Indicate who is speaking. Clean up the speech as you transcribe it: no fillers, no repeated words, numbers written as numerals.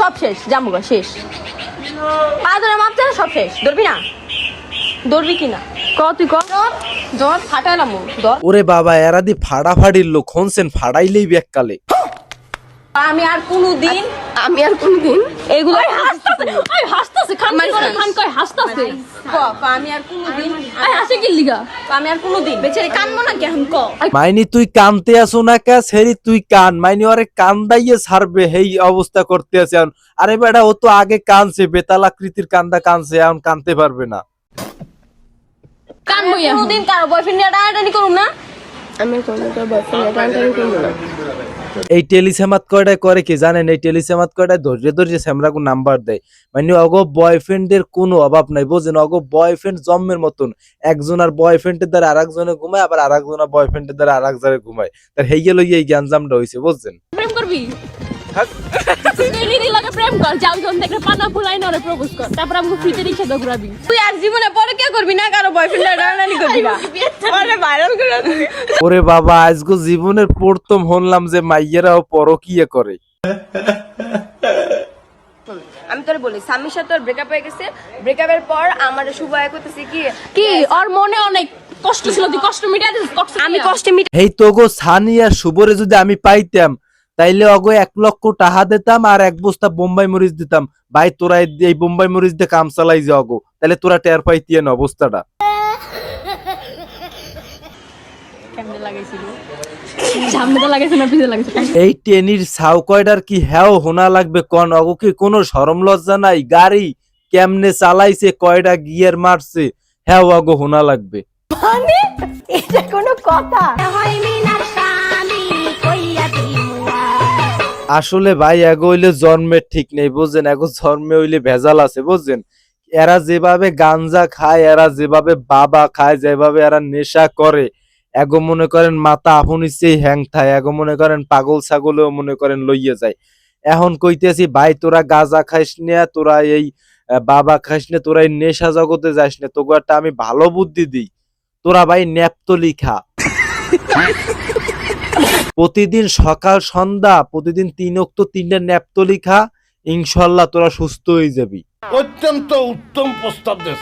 Speaker 1: সব শেষ, জামুগা শেষ। পা ধরে মাপতে সব শেষ। ধরবি না? ধরবি কিনা ক, তুই ক। ধর ফাটাইলাম ধর।
Speaker 2: ওরে বাবা, এরাদি ফাড়াফাড়ির লোক হনছেন, ফাড়াইলেই ব্যাককালে।
Speaker 1: আমি আর কোনদিন এগুলো হাসতাছে খান কয় হাসতাছে ক আমি আর কোনদিন হাসে কি লিগা আমি আর কোনদিন বেচারি কানবো না কেন ক।
Speaker 2: মাইনি তুই কানতে আসো না কে সেরি, তুই কান। মাইনি ওরে কান্দাইয়ে ছাড়বে এই অবস্থা করতে আছে এখন। আরে বেটা, ও তো আগে কানছে, বেতালাকৃতির কান্দা কানছে, এখন কানতে পারবে না।
Speaker 1: কানবো কোনদিন কারো বয়ফ্রেন্ড নিয়ে টানাটানি করুম না।
Speaker 3: আমি কোনো বয়ফ্রেন্ড টানাটানি করবো না।
Speaker 2: এই টেলিসেমাত কয়টায় করে কি জানেন? এই টেলিসেমাত কয়টায় ধৈর্য ধৈর্য স্যামরাকু নাম্বার দেয়। মানে অগো বয়ফ্রেন্ডের কোনো অভাব নাই, বোঝেন? অগো বয়ফ্রেন্ড জন্মের মতন। একজন আর বয়ফ্রেন্ডের দ্বারা আর একজনে ঘুমায়, আবার আর একজনের বয়ফ্রেন্ডের দ্বারা আর একজনে ঘুমায়। তার হেয়ে গেল এই গ্যাঞ্জামটা হয়েছে, বুঝছেন?
Speaker 1: প্রেম করবি প্রেম কর, যাও যখন দেখলে পানা ফুলাই না প্রপোজ কর, তারপর আমাকে ফ্রিতে রিক্সা দে ঘুরাবি। তুই আর জীবনে পরে কি করবি না, কারো বয়ফ্রেন্ড টানাটানি করবি না। আরে ভাইরাল করে দিবি।
Speaker 2: ওরে বাবা, আজগো জীবনের প্রথম হনলাম যে মাইয়েরাও পরকিয়া করে।
Speaker 3: আমি তোর বলি, স্বামীর সাথে তোর ব্রেকআপ হয়ে গেছে। ব্রেকআপের পর আমার শুভ আয় করতেছি কি
Speaker 1: কি ওর মনে অনেক কষ্ট ছিল, তুই কষ্ট মিটাই দিস।
Speaker 3: আমি কষ্টে
Speaker 2: এই তো গো সানি আর শুভরে যদি আমি পাইতাম, তাইলে অগো 1 লক্ষ টাকা দিতাম আর 1 বস্তা বোম্বাই মরিচ দিতাম। ভাই তোরা এই বোম্বাই মরিচ দিয়ে কাম চালাই যে অগো, তাহলে তোরা টের পাইতিয়ে না অবস্থাটা।
Speaker 1: কেমনে লাগাইছিল, সামনেটা লাগাইছে না পিছে লাগাইছে?
Speaker 2: এই টেনির ছাউ কয়ডার কি হ্যাও হোনা লাগবে কোন? অগো কি কোনো শরম লজ্জা নাই? গাড়ি কেমনে চালাইছে, কয়টা গিয়ার মারছে, হ্যাঁ অগো হোনা লাগবে।
Speaker 1: মানে এটা কোনো কথা?
Speaker 2: আসলে ভাই এগো হইলে জন্মের ঠিক নেই, বুঝছেন? এগো জন্মে হইলে ভেজাল আছে, বুঝছেন? এরা যেভাবে গাঞ্জা খায়, এরা যেভাবে বাবা খায়, যেভাবে এরা নেশা করে, এগো মনে করেন মাথা আপন ইচ্ছেই হ্যাং থায়। এগো মনে করেন পাগল ছাগলেও মনে করেন লইয়ে যায়। এখন কইতেছি ভাই, তোরা গাঁজা খাইস না, তোরা এই বাবা খাইস না, তোরা এই নেশা জগতে যাস না। তোকে একটা আমি ভালো বুদ্ধি দিই, তোরা ভাই নেপতলি খা। প্রতিদিন সকাল সন্ধ্যা প্রতিদিন 3 ওয়াক্ত 3টা নেপতলি খা, ইনশাল্লাহ তোরা সুস্থ হয়ে যাবি।
Speaker 4: অত্যন্ত উত্তম প্রস্তাব দেশ।